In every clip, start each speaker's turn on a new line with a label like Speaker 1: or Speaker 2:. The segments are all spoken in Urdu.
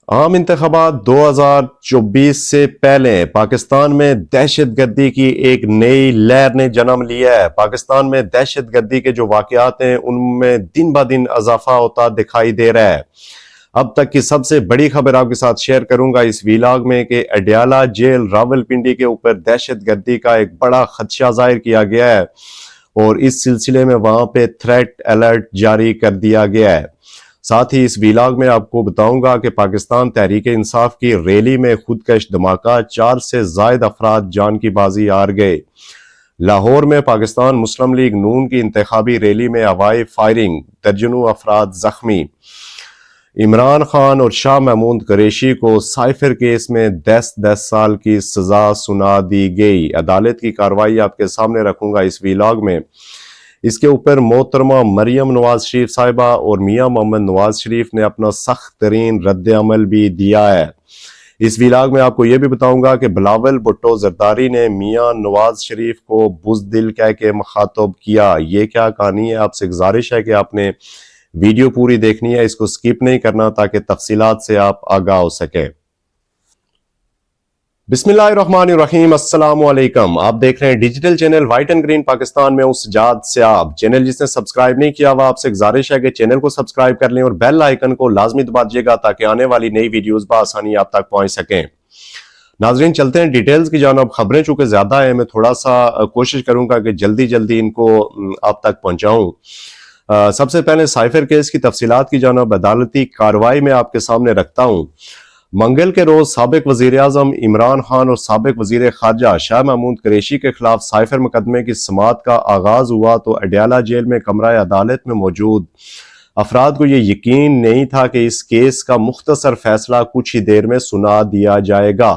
Speaker 1: عام انتخابات 2024 سے پہلے پاکستان میں دہشت گردی کی ایک نئی لہر نے جنم لیا ہے۔ پاکستان میں دہشت گردی کے جو واقعات ہیں ان میں دن بہ دن اضافہ ہوتا دکھائی دے رہا ہے۔ اب تک کی سب سے بڑی خبر آپ کے ساتھ شیئر کروں گا اس ویلاگ میں کہ اڈیالہ جیل راولپنڈی کے اوپر دہشت گردی کا ایک بڑا خدشہ ظاہر کیا گیا ہے اور اس سلسلے میں وہاں پہ تھریٹ الرٹ جاری کر دیا گیا ہے۔ ساتھ ہی اس ویلاگ میں آپ کو بتاؤں گا کہ پاکستان تحریک انصاف کی ریلی میں خودکش دھماکہ 4 سے زائد افراد جان کی بازی ہار گئے۔ لاہور میں پاکستان مسلم لیگ نون کی انتخابی ریلی میں ہوائی فائرنگ، درجنوں افراد زخمی۔ عمران خان اور شاہ محمود قریشی کو سائفر کیس میں 10 سال کی سزا سنا دی گئی۔ عدالت کی کارروائی آپ کے سامنے رکھوں گا اس ویلاگ میں۔ اس کے اوپر محترمہ مریم نواز شریف صاحبہ اور میاں محمد نواز شریف نے اپنا سخت ترین رد عمل بھی دیا ہے۔ اس ویلاگ میں آپ کو یہ بھی بتاؤں گا کہ بلاول بھٹو زرداری نے میاں نواز شریف کو بزدل کہہ کے مخاطب کیا۔ یہ کیا کہانی ہے؟ آپ سے گزارش ہے کہ آپ نے ویڈیو پوری دیکھنی ہے، اس کو سکپ نہیں کرنا تاکہ تفصیلات سے آپ آگاہ ہو سکیں۔ بسم اللہ الرحمن الرحیم، السلام علیکم۔ آپ دیکھ رہے ہیں digital channel white and green Pakistan میں ہوں سجاد سیاب۔ چینل جس نے سبسکرائب نہیں کیا ہوا آپ سے گزارش ہے کہ چینل کو سبسکرائب کر لیں اور بیل آئیکن کو لازمی دبا دیجیے گا تاکہ آنے والی نئی ویڈیوز بآسانی آپ تک پہنچ سکیں۔ ناظرین چلتے ہیں ڈیٹیلز کی جانب۔ خبریں چونکہ زیادہ ہیں، میں تھوڑا سا کوشش کروں گا کہ جلدی ان کو آپ تک پہنچاؤں۔ سب سے پہلے سائفر کیس کی تفصیلات کی جانب عدالتی کارروائی میں آپ کے سامنے رکھتا ہوں۔ منگل کے روز سابق وزیر اعظم عمران خان اور سابق وزیر خارجہ شاہ محمود قریشی کے خلاف سائفر مقدمے کی سماعت کا آغاز ہوا تو اڈیالہ جیل میں کمرہ عدالت میں موجود افراد کو یہ یقین نہیں تھا کہ اس کیس کا مختصر فیصلہ کچھ ہی دیر میں سنا دیا جائے گا۔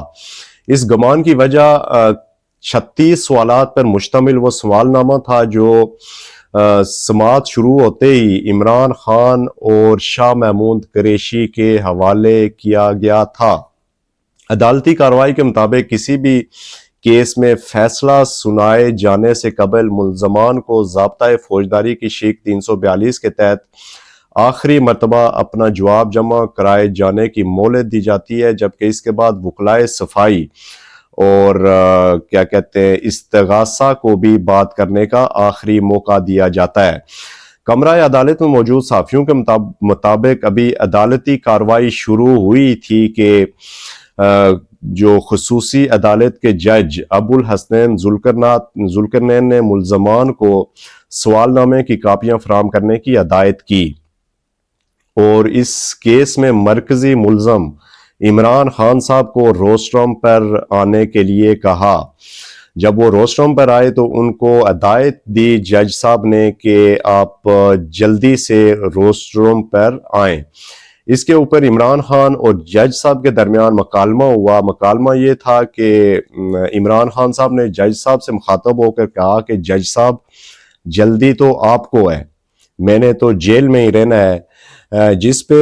Speaker 1: اس گمان کی وجہ 36 سوالات پر مشتمل وہ سوال نامہ تھا جو سماعت شروع ہوتے ہی عمران خان اور شاہ محمود قریشی کے حوالے کیا گیا تھا۔ عدالتی کارروائی کے مطابق کسی بھی کیس میں فیصلہ سنائے جانے سے قبل ملزمان کو ضابطۂ فوجداری کی شیک 342 کے تحت آخری مرتبہ اپنا جواب جمع کرائے جانے کی مہلت دی جاتی ہے، جبکہ اس کے بعد وکلائے صفائی اور استغاثہ کو بھی بات کرنے کا آخری موقع دیا جاتا ہے۔ کمرہ عدالت میں موجود صحافیوں کے مطابق ابھی عدالتی کارروائی شروع ہوئی تھی کہ جو خصوصی عدالت کے جج ابو الحسنین ذوالقرنین نے ملزمان کو سوال نامے کی کاپیاں فراہم کرنے کی ہدایت کی اور اس کیس میں مرکزی ملزم عمران خان صاحب کو روسٹروم پر آنے کے لیے کہا۔ جب وہ روسٹروم پر آئے تو ان کو ہدایت دی جج صاحب نے کہ آپ جلدی سے روسٹروم پر آئیں۔ اس کے اوپر عمران خان اور جج صاحب کے درمیان مکالمہ ہوا۔ مکالمہ یہ تھا کہ عمران خان صاحب نے جج صاحب سے مخاطب ہو کر کہا کہ جج صاحب جلدی تو آپ کو ہے، میں نے تو جیل میں ہی رہنا ہے، جس پہ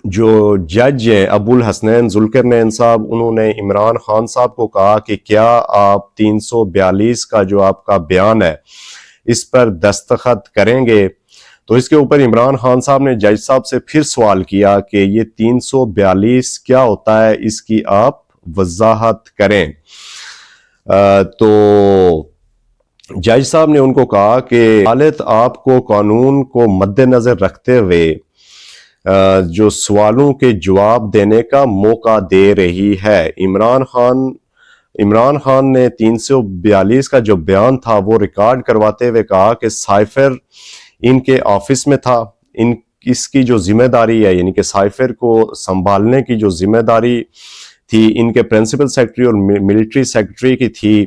Speaker 1: جو جج ہیں ابو الحسنین ذوالقرنین صاحب انہوں نے عمران خان صاحب کو کہا کہ کیا آپ 342 کا جو آپ کا بیان ہے اس پر دستخط کریں گے؟ تو اس کے اوپر عمران خان صاحب نے جج صاحب سے پھر سوال کیا کہ یہ 342 کیا ہوتا ہے، اس کی آپ وضاحت کریں۔ تو جج صاحب نے ان کو کہا کہ عدالت آپ کو قانون کو مد نظر رکھتے ہوئے جو سوالوں کے جواب دینے کا موقع دے رہی ہے۔ عمران خان نے 342 کا جو بیان تھا وہ ریکارڈ کرواتے ہوئے کہا کہ سائفر ان کے آفس میں تھا، اس کی جو ذمہ داری ہے یعنی کہ سائفر کو سنبھالنے کی جو ذمہ داری تھی ان کے پرنسپل سیکرٹری اور ملٹری سیکرٹری کی تھی۔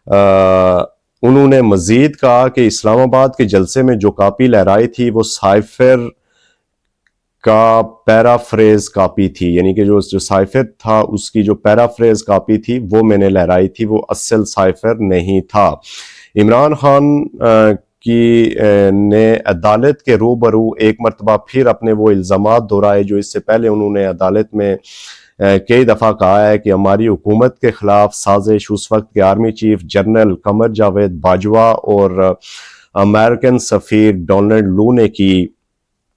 Speaker 1: انہوں نے مزید کہا کہ اسلام آباد کے جلسے میں جو کاپی لہرائی تھی وہ سائفر کا پیرافریز کاپی تھی، یعنی کہ جو سائفر تھا اس کی جو پیرافریز کاپی تھی وہ میں نے لہرائی تھی، وہ اصل سائفر نہیں تھا۔ عمران خان نے عدالت کے روبرو ایک مرتبہ پھر اپنے وہ الزامات دہرائے جو اس سے پہلے انہوں نے عدالت میں کئی دفعہ کہا ہے کہ ہماری حکومت کے خلاف سازش اس وقت کے army chief general Qamar Javed Bajwa اور امریکن سفیر ڈونلڈ لو نے کی،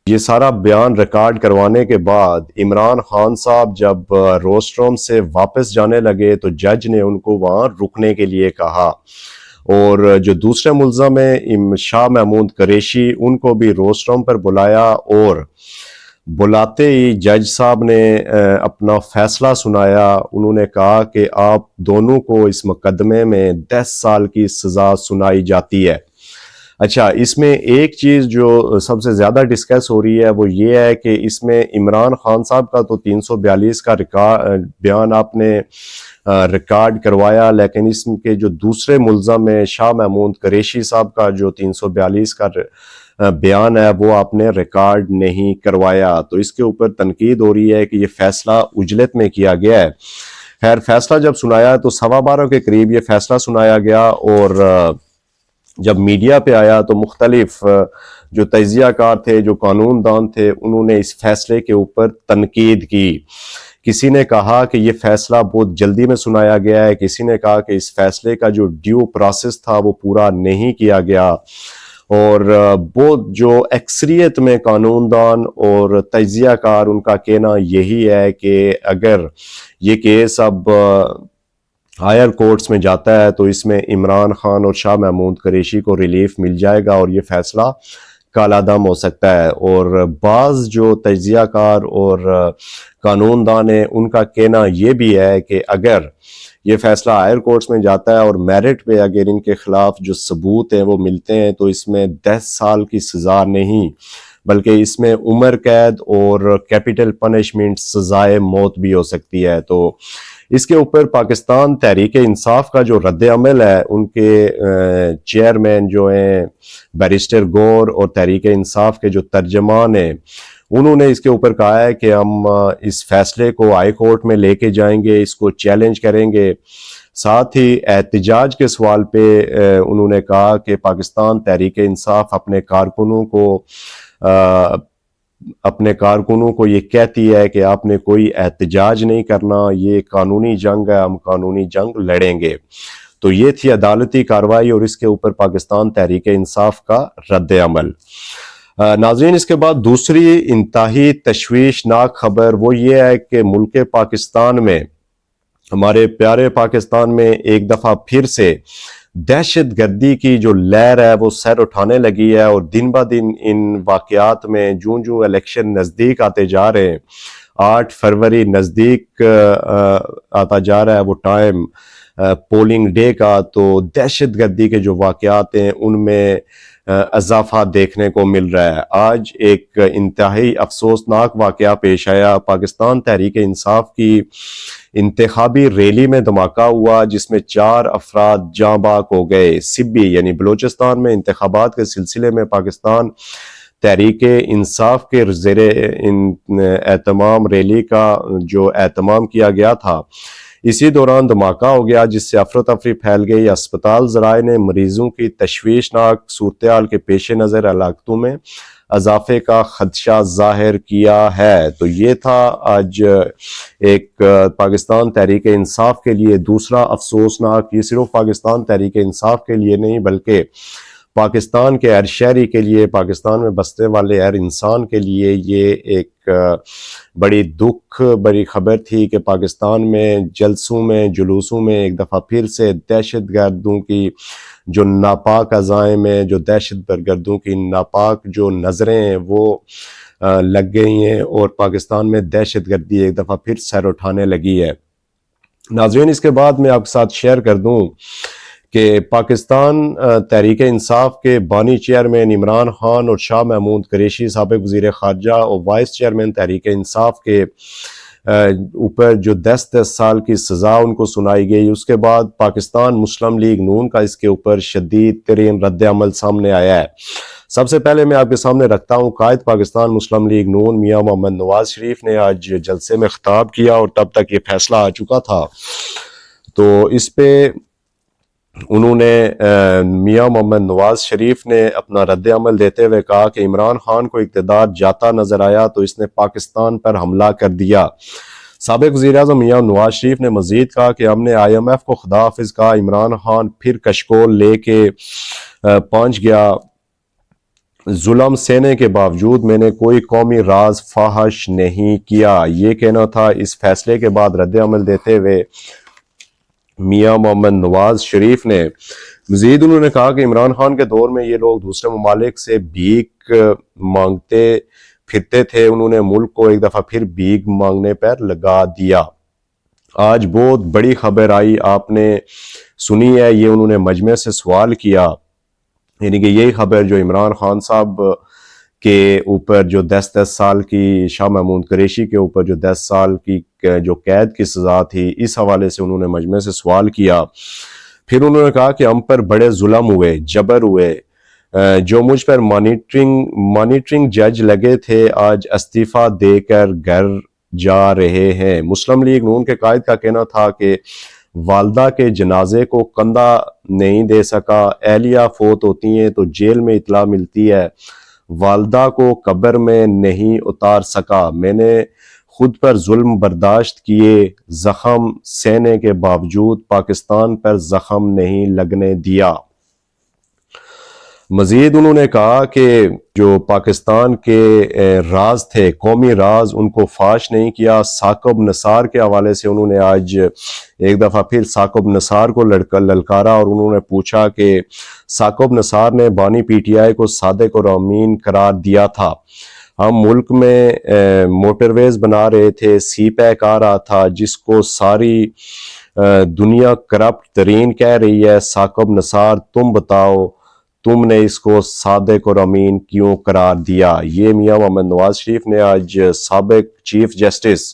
Speaker 1: یہ سارا بیان ریکارڈ کروانے کے بعد عمران خان صاحب جب روسٹ روم سے واپس جانے لگے تو جج نے ان کو وہاں رکنے کے لیے کہا، اور جو دوسرے ملزم ہیں شاہ محمود قریشی، ان کو بھی روسٹ روم پر بلایا، اور بلاتے ہی جج صاحب نے اپنا فیصلہ سنایا۔ انہوں نے کہا کہ آپ دونوں کو اس مقدمے میں 10 سال کی سزا سنائی جاتی ہے۔ اچھا، اس میں ایک چیز جو سب سے زیادہ ڈسکس ہو رہی ہے وہ یہ ہے کہ اس میں عمران خان صاحب کا تو 342 کا بیان آپ نے ریکارڈ کروایا، لیکن اس کے جو دوسرے ملزم ہیں شاہ محمود قریشی صاحب کا جو 342 کا بیان ہے وہ آپ نے ریکارڈ نہیں کروایا۔ تو اس کے اوپر تنقید ہو رہی ہے کہ یہ فیصلہ عجلت میں کیا گیا ہے۔ خیر، فیصلہ جب سنایا تو 12:15 کے قریب یہ فیصلہ سنایا گیا، اور جب میڈیا پہ آیا تو مختلف جو تجزیہ کار تھے، جو قانون دان تھے، انہوں نے اس فیصلے کے اوپر تنقید کی۔ کسی نے کہا کہ یہ فیصلہ بہت جلدی میں سنایا گیا ہے، کسی نے کہا کہ اس فیصلے کا جو ڈیو پروسیس تھا وہ پورا نہیں کیا گیا، اور بہت جو اکثریت میں قانون دان اور تجزیہ کار ان کا کہنا یہی ہے کہ اگر یہ کیس اب ہائر کورٹس میں جاتا ہے تو اس میں عمران خان اور شاہ محمود قریشی کو ریلیف مل جائے گا اور یہ فیصلہ کالا دم ہو سکتا ہے۔ اور بعض جو تجزیہ کار اور قانون دان ہیں ان کا کہنا یہ بھی ہے کہ اگر یہ فیصلہ ہائر کورٹس میں جاتا ہے اور میرٹ پہ اگر ان کے خلاف جو ثبوت ہیں وہ ملتے ہیں تو اس میں 10 سال کی سزا نہیں بلکہ اس میں عمر قید اور کیپٹل پنشمنٹ سزائے موت بھی ہو سکتی ہے۔ تو اس کے اوپر پاکستان تحریک انصاف کا جو رد عمل ہے، ان کے چیئرمین جو ہیں بیرسٹر گور اور تحریک انصاف کے جو ترجمان ہیں، انہوں نے اس کے اوپر کہا ہے کہ ہم اس فیصلے کو ہائی کورٹ میں لے کے جائیں گے، اس کو چیلنج کریں گے۔ ساتھ ہی احتجاج کے سوال پہ انہوں نے کہا کہ پاکستان تحریک انصاف اپنے کارکنوں کو یہ کہتی ہے کہ آپ نے کوئی احتجاج نہیں کرنا، یہ قانونی جنگ ہے، ہم قانونی جنگ لڑیں گے۔ تو یہ تھی عدالتی کارروائی اور اس کے اوپر پاکستان تحریک انصاف کا رد عمل۔ ناظرین، اس کے بعد دوسری انتہائی تشویشناک خبر وہ یہ ہے کہ ملک پاکستان میں، ہمارے پیارے پاکستان میں ایک دفعہ پھر سے دہشت گردی کی جو لہر ہے وہ سر اٹھانے لگی ہے، اور دن بہ دن ان واقعات میں جو الیکشن نزدیک آتے جا رہے ہیں، 8 فروری نزدیک آتا جا رہا ہے وہ ٹائم پولنگ ڈے کا، تو دہشت گردی کے جو واقعات ہیں ان میں اضافہ دیکھنے کو مل رہا ہے۔ آج ایک انتہائی افسوسناک واقعہ پیش آیا۔ پاکستان تحریک انصاف کی انتخابی ریلی میں دھماکہ ہوا جس میں 4 افراد جاں بحق ہو گئے۔ سبی یعنی بلوچستان میں انتخابات کے سلسلے میں پاکستان تحریک انصاف کے زیر اہتمام ریلی کا جو اہتمام کیا گیا تھا، اسی دوران دھماکہ ہو گیا جس سے افراتفری پھیل گئی۔ اسپتال ذرائع نے مریضوں کی تشویشناک صورتحال کے پیش نظر ہلاکتوں میں اضافے کا خدشہ ظاہر کیا ہے۔ تو یہ تھا آج ایک پاکستان تحریک انصاف کے لیے دوسرا افسوسناک، یہ صرف پاکستان تحریک انصاف کے لیے نہیں بلکہ پاکستان کے ہر شہری کے لیے، پاکستان میں بسنے والے ہر انسان کے لیے یہ ایک بڑی دکھ بڑی خبر تھی کہ پاکستان میں جلسوں میں جلوسوں میں ایک دفعہ پھر سے دہشت گردوں کی جو ناپاک عزائم ہیں، جو دہشت گردوں کی ناپاک جو نظریں ہیں وہ لگ گئی ہیں، اور پاکستان میں دہشت گردی ایک دفعہ پھر سر اٹھانے لگی ہے۔ ناظرین، اس کے بعد میں آپ کے ساتھ شیئر کر دوں کہ پاکستان تحریک انصاف کے بانی چیئرمین عمران خان اور شاہ محمود قریشی سابق وزیر خارجہ اور وائس چیئرمین تحریک انصاف کے اوپر جو 10 سال کی سزا ان کو سنائی گئی، اس کے بعد پاکستان مسلم لیگ نون کا اس کے اوپر شدید ترین رد عمل سامنے آیا ہے۔ سب سے پہلے میں آپ کے سامنے رکھتا ہوں قائد پاکستان مسلم لیگ نون میاں محمد نواز شریف نے آج جلسے میں خطاب کیا، اور تب تک یہ فیصلہ آ چکا تھا، تو اس پہ انہوں نے میاں محمد نواز شریف نے اپنا رد عمل دیتے ہوئے کہا کہ عمران خان کو اقتدار جاتا نظر آیا تو اس نے پاکستان پر حملہ کر دیا۔ سابق وزیراعظم میاں نواز شریف نے مزید کہا کہ ہم نے IMF کو خدا حافظ کہا، عمران خان پھر کشکول لے کے پہنچ گیا، ظلم سہنے کے باوجود میں نے کوئی قومی راز فاحش نہیں کیا، یہ کہنا تھا۔ اس فیصلے کے بعد رد عمل دیتے ہوئے میاں محمد نواز شریف نے مزید انہوں نے کہا کہ عمران خان کے دور میں یہ لوگ دوسرے ممالک سے بھیک مانگتے پھرتے تھے، انہوں نے ملک کو ایک دفعہ پھر بھیک مانگنے پر لگا دیا۔ آج بہت بڑی خبر آئی، آپ نے سنی ہے، یہ انہوں نے مجمع سے سوال کیا، یعنی کہ یہی خبر جو عمران خان صاحب کے اوپر جو 10 سال کی، شاہ محمود قریشی کے اوپر جو 10 سال کی جو قید کی سزا تھی، اس حوالے سے انہوں نے مجمع سے سوال کیا۔ پھر انہوں نے کہا کہ ہم پر بڑے ظلم ہوئے، جبر ہوئے، جو مجھ پر مانیٹرنگ جج لگے تھے آج استعفیٰ دے کر گھر جا رہے ہیں۔ مسلم لیگ نون کے قائد کا کہنا تھا کہ والدہ کے جنازے کو کندھا نہیں دے سکا، اہلیہ فوت ہوتی ہیں تو جیل میں اطلاع ملتی ہے، والدہ کو قبر میں نہیں اتار سکا، میں نے خود پر ظلم برداشت کیے، زخم سہنے کے باوجود پاکستان پر زخم نہیں لگنے دیا۔ مزید انہوں نے کہا کہ جو پاکستان کے راز تھے، قومی راز، ان کو فاش نہیں کیا۔ ثاقب نثار کے حوالے سے انہوں نے آج ایک دفعہ پھر ثاقب نثار کو للکارا اور انہوں نے پوچھا کہ ثاقب نثار نے بانی پی ٹی آئی کو صادق اور امین قرار دیا تھا، ہم ملک میں موٹر ویز بنا رہے تھے، سی پیک آ رہا تھا جس کو ساری دنیا کرپٹ ترین کہہ رہی ہے، ثاقب نثار تم بتاؤ تم نے اس کو صادق اور امین کیوں قرار دیا؟ یہ میاں محمد نواز شریف نے آج سابق چیف جسٹس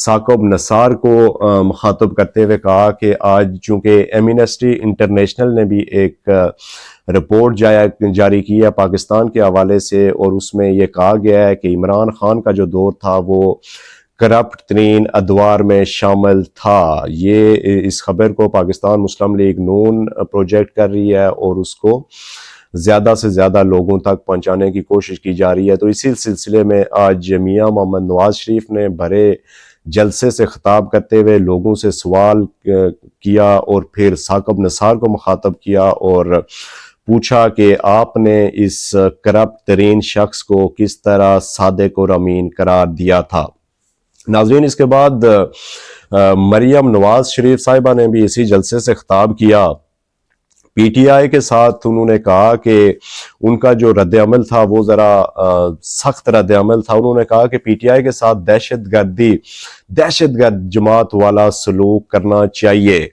Speaker 1: ثاقب نثار کو مخاطب کرتے ہوئے کہا کہ آج چونکہ ایمنسٹی انٹرنیشنل نے بھی ایک رپورٹ جاری کی ہے پاکستان کے حوالے سے، اور اس میں یہ کہا گیا ہے کہ عمران خان کا جو دور تھا وہ کرپٹ ترین ادوار میں شامل تھا۔ یہ اس خبر کو پاکستان مسلم لیگ نون پروجیکٹ کر رہی ہے اور اس کو زیادہ سے زیادہ لوگوں تک پہنچانے کی کوشش کی جا رہی ہے۔ تو اسی سلسلے میں آج میاں محمد نواز شریف نے بڑے جلسے سے خطاب کرتے ہوئے لوگوں سے سوال کیا اور پھر ثاقب نثار کو مخاطب کیا اور پوچھا کہ آپ نے اس کرپٹ ترین شخص کو کس طرح صادق اور امین قرار دیا تھا۔ ناظرین، اس کے بعد مریم نواز شریف صاحبہ نے بھی اسی جلسے سے خطاب کیا، پی ٹی آئی کے ساتھ انہوں نے کہا کہ ان کا جو رد عمل تھا وہ ذرا سخت رد عمل تھا۔ انہوں نے کہا کہ پی ٹی آئی کے ساتھ دہشت گرد جماعت والا سلوک کرنا چاہیے۔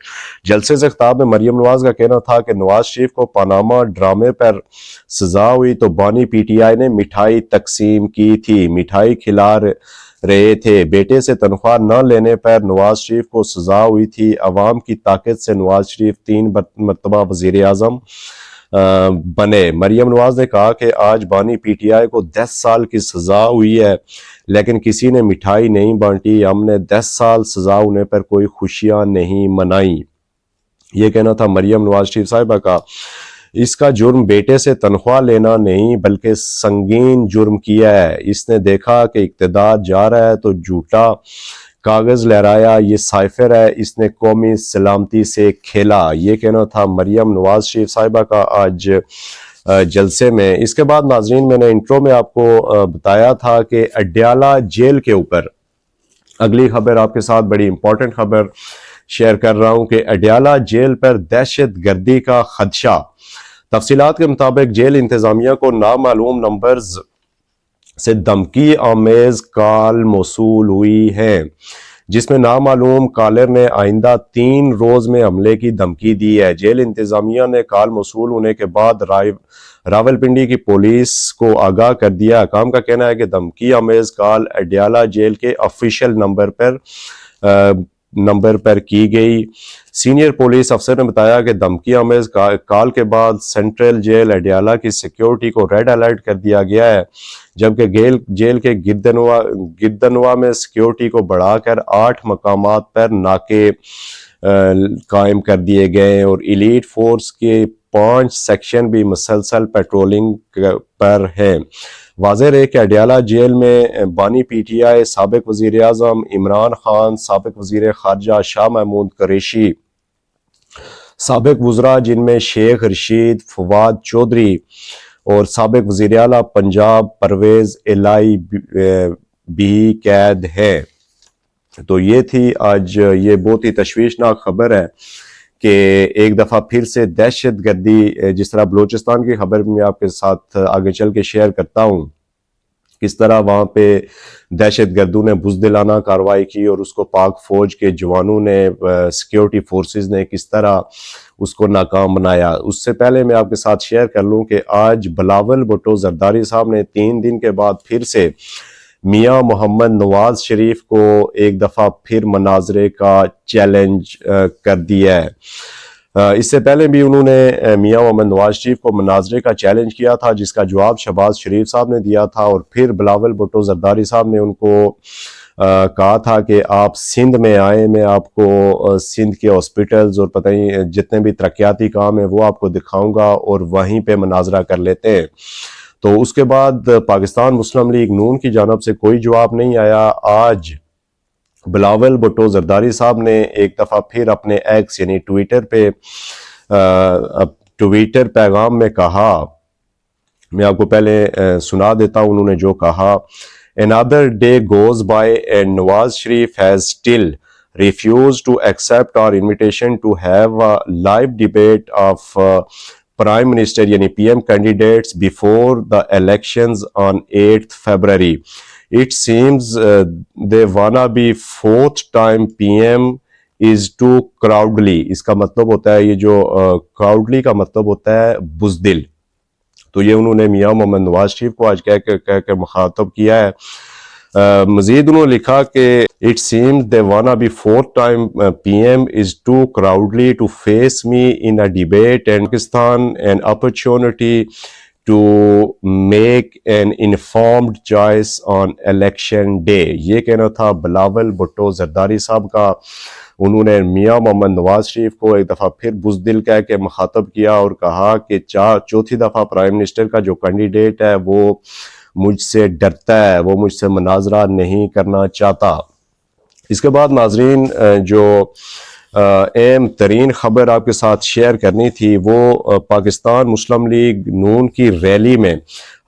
Speaker 1: جلسے سے خطاب میں مریم نواز کا کہنا تھا کہ نواز شریف کو پاناما ڈرامے پر سزا ہوئی تو بانی پی ٹی آئی نے مٹھائی تقسیم کی تھی، مٹھائی کھلا رہے تھے، بیٹے سے تنخواہ نہ لینے پر نواز شریف کو سزا ہوئی تھی، عوام کی طاقت سے نواز شریف 3 مرتبہ وزیر اعظم بنے۔ مریم نواز نے کہا کہ آج بانی پی ٹی آئی کو 10 سال کی سزا ہوئی ہے لیکن کسی نے مٹھائی نہیں بانٹی، ہم نے 10 سال سزا ہونے پر کوئی خوشیاں نہیں منائیں۔ یہ کہنا تھا مریم نواز شریف صاحبہ کا۔ اس کا جرم بیٹے سے تنخواہ لینا نہیں بلکہ سنگین جرم کیا ہے، اس نے دیکھا کہ اقتدار جا رہا ہے تو جھوٹا کاغذ لہرایا، یہ سائفر ہے، اس نے قومی سلامتی سے کھیلا۔ یہ کہنا تھا مریم نواز شریف صاحبہ کا آج جلسے میں۔ اس کے بعد ناظرین، میں نے انٹرو میں آپ کو بتایا تھا کہ اڈیالہ جیل کے اوپر اگلی خبر آپ کے ساتھ بڑی امپورٹنٹ خبر شیئر کر رہا ہوں کہ اڈیالہ جیل پر دہشت گردی کا خدشہ۔ تفصیلات کے مطابق جیل انتظامیہ کو نامعلوم نمبرز سے دھمکی آمیز کال موصول ہوئی ہے جس میں نامعلوم کالر نے آئندہ 3 روز میں حملے کی دھمکی دی ہے۔ جیل انتظامیہ نے کال موصول ہونے کے بعد راولپنڈی کی پولیس کو آگاہ کر دیا۔ حکام کا کہنا ہے کہ دھمکی آمیز کال اڈیالہ جیل کے آفیشیل نمبر پر کی گئی۔ سینئر پولیس افسر نے بتایا کہ دھمکی آمیز کال کے بعد سینٹرل جیل اڈیالہ کی سیکیورٹی کو ریڈ الرٹ کر دیا گیا ہے، جبکہ جیل کے گردنوا میں سیکیورٹی کو بڑھا کر 8 مقامات پر ناکے قائم کر دیے گئے اور ایلیٹ فورس کے 5 سیکشن بھی مسلسل پیٹرولنگ پر ہیں۔ واضح رہے کہ اڈیالہ جیل میں بانی پی ٹی آئی، سابق وزیر اعظم عمران خان، سابق وزیر خارجہ شاہ محمود قریشی، سابق وزراء جن میں شیخ رشید، فواد چودھری اور سابق وزیر اعلیٰ پنجاب پرویز الہی بھی قید ہے۔ تو یہ تھی آج یہ بہت ہی تشویشناک خبر ہے کہ ایک دفعہ پھر سے دہشت گردی، جس طرح بلوچستان کی خبر میں آپ کے ساتھ آگے چل کے شیئر کرتا ہوں، کس طرح وہاں پہ دہشت گردوں نے بزدلانہ کارروائی کی اور اس کو پاک فوج کے جوانوں نے، سیکیورٹی فورسز نے کس طرح اس کو ناکام بنایا۔ اس سے پہلے میں آپ کے ساتھ شیئر کر لوں کہ آج بلاول بھٹو زرداری صاحب نے 3 دن کے بعد پھر سے میاں محمد نواز شریف کو ایک دفعہ پھر مناظرے کا چیلنج کر دیا ہے۔ اس سے پہلے بھی انہوں نے میاں محمد نواز شریف کو مناظرے کا چیلنج کیا تھا، جس کا جواب شہباز شریف صاحب نے دیا تھا، اور پھر بلاول بھٹو زرداری صاحب نے ان کو کہا تھا کہ آپ سندھ میں آئیں، میں آپ کو سندھ کے ہاسپٹلز اور پتہ نہیں جتنے بھی ترقیاتی کام ہیں وہ آپ کو دکھاؤں گا اور وہیں پہ مناظرہ کر لیتے ہیں۔ تو اس کے بعد پاکستان مسلم لیگ نون کی جانب سے کوئی جواب نہیں آیا۔ آج بلاول بھٹو زرداری صاحب نے ایک دفعہ پھر اپنے ایکس یعنی ٹویٹر پیغام میں کہا، میں آپ کو پہلے سنا دیتا ہوں انہوں نے جو کہا: Another day goes by and Nawaz Sharif has still refused to accept our invitation to have a live debate of Prime Minister یعنی PM candidates before the elections on 8th February. It seems they wanna be 4th time PM is too crowdly. اس کا مطلب ہوتا ہے، یہ جو crowdly کا مطلب ہوتا ہے بزدل۔ تو یہ انہوں نے میاں محمد نواز شریف کو آج کہہ کے مخاطب کیا ہے۔ مزید انہوں نے لکھا کہ it seems they wanna be 4th time PM is too crowdly to face me in a debate and Pakistan an opportunity to make an informed choice on election day۔ یہ کہنا تھا بلاول بھٹو زرداری صاحب کا۔ انہوں نے میاں محمد نواز شریف کو ایک دفعہ پھر بزدل کہہ کے مخاطب کیا اور کہا کہ چوتھی دفعہ پرائم منسٹر کا جو کینڈیڈیٹ ہے وہ مجھ سے ڈرتا ہے، وہ مجھ سے مناظرہ نہیں کرنا چاہتا۔ اس کے بعد ناظرین جو اہم ترین خبر آپ کے ساتھ شیئر کرنی تھی وہ پاکستان مسلم لیگ نون کی ریلی میں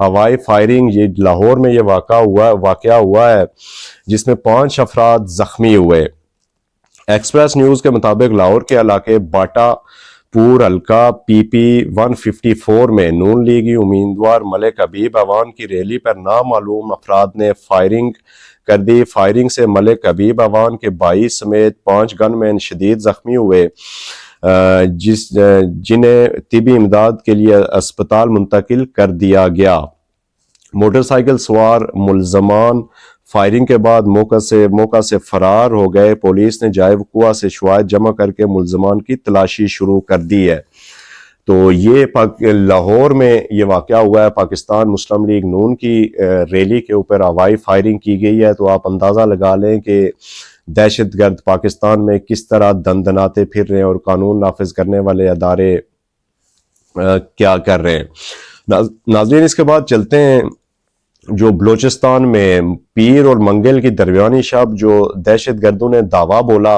Speaker 1: ہوائی فائرنگ، یہ لاہور میں یہ واقعہ ہوا ہے جس میں 5 افراد زخمی ہوئے۔ ایکسپریس نیوز کے مطابق لاہور کے علاقے باٹا پور حلقہ پی پی 154 میں نون لیگی امیدوار ملک حبیب ایوان کی ریلی پر نامعلوم افراد نے فائرنگ کر دی۔ فائرنگ سے ملک حبیب ایوان کے بھائی سمیت 5 گن مین شدید زخمی ہوئے، جنہیں طبی امداد کے لیے اسپتال منتقل کر دیا گیا۔ موٹر سائیکل سوار ملزمان فائرنگ کے بعد موقع سے فرار ہو گئے۔ پولیس نے جائے وقوع سے شواہد جمع کر کے ملزمان کی تلاشی شروع کر دی ہے۔ تو یہ لاہور میں یہ واقعہ ہوا ہے، پاکستان مسلم لیگ نون کی ریلی کے اوپر ہوائی فائرنگ کی گئی ہے۔ تو آپ اندازہ لگا لیں کہ دہشت گرد پاکستان میں کس طرح دندناتے پھر رہے ہیں اور قانون نافذ کرنے والے ادارے کیا کر رہے ہیں۔ ناظرین اس کے بعد چلتے ہیں جو بلوچستان میں پیر اور منگل کی درمیانی شب جو دہشت گردوں نے دعویٰ بولا،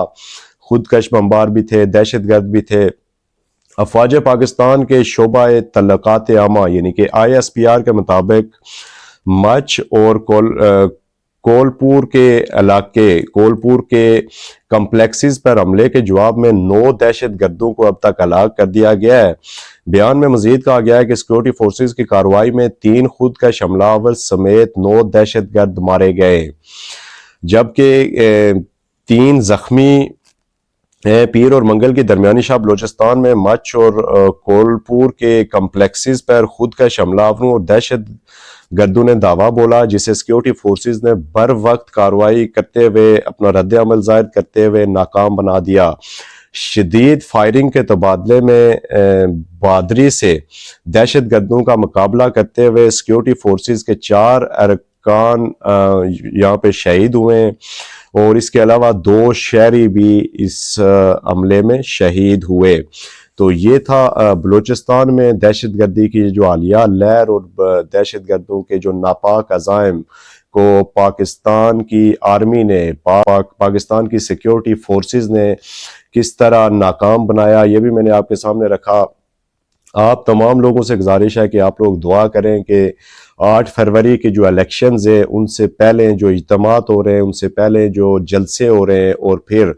Speaker 1: خودکش بمبار بھی تھے، دہشت گرد بھی تھے۔ افواج پاکستان کے شعبہ تعلقات عامہ یعنی کہ ISPR کے مطابق مچ اور کولپور کے کمپلیکسز پر حملے کے جواب میں 9 دہشت گردوں کو اب تک ہلاک کر دیا گیا ہے۔ بیان میں مزید کہا گیا ہے کہ سیکورٹی فورسز کی کارروائی میں 3 خودکش حملہ آور سمیت 9 دہشت گرد مارے گئے، جبکہ 3 زخمی ہیں۔ پیر اور منگل کی درمیانی شب بلوچستان میں مچ اور کولپور کے کمپلیکسز پر خودکش حملہ آوروں اور دہشت گردوں نے دعویٰ بولا، جسے سیکورٹی فورسز نے بر وقت کارروائی کرتے ہوئے اپنا رد عمل ظاہر کرتے ہوئے ناکام بنا دیا۔ شدید فائرنگ کے تبادلے میں بہادری سے دہشت گردوں کا مقابلہ کرتے ہوئے سیکورٹی فورسز کے 4 ارکان یہاں پہ شہید ہوئے ہیں اور اس کے علاوہ 2 شہری بھی اس حملے میں شہید ہوئے۔ تو یہ تھا بلوچستان میں دہشت گردی کی جو حالیہ لہر اور دہشت گردوں کے جو ناپاک عزائم کو پاکستان کی آرمی نے، پاکستان کی سیکیورٹی فورسز نے کس طرح ناکام بنایا، یہ بھی میں نے آپ کے سامنے رکھا۔ آپ تمام لوگوں سے گزارش ہے کہ آپ لوگ دعا کریں کہ 8 فروری کے جو الیکشنز ہیں ان سے پہلے جو اجتماعات ہو رہے ہیں، ان سے پہلے جو جلسے ہو رہے ہیں، اور پھر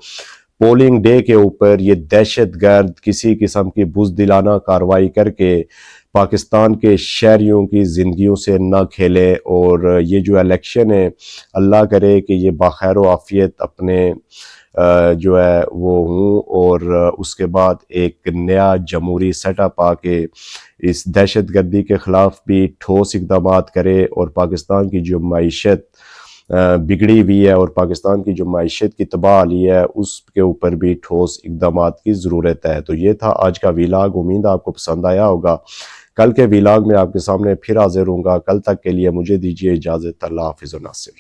Speaker 1: پولنگ ڈے کے اوپر یہ دہشت گرد کسی قسم کی بزدلانہ کارروائی کر کے پاکستان کے شہریوں کی زندگیوں سے نہ کھیلے، اور یہ جو الیکشن ہے اللہ کرے کہ یہ بخیر و عافیت اپنے جو ہے وہ ہوں، اور اس کے بعد ایک نیا جمہوری سیٹ اپ آ کے اس دہشت گردی کے خلاف بھی ٹھوس اقدامات کرے، اور پاکستان کی جو معیشت بگڑی ہوئی ہے اور پاکستان کی جو معیشت کی تباہی ہے اس کے اوپر بھی ٹھوس اقدامات کی ضرورت ہے۔ تو یہ تھا آج کا ویلاگ، امید آپ کو پسند آیا ہوگا۔ کل کے ویلاگ میں آپ کے سامنے پھر حاضر ہوں گا، کل تک کے لیے مجھے دیجیے اجازت، اللہ حافظ و ناصر۔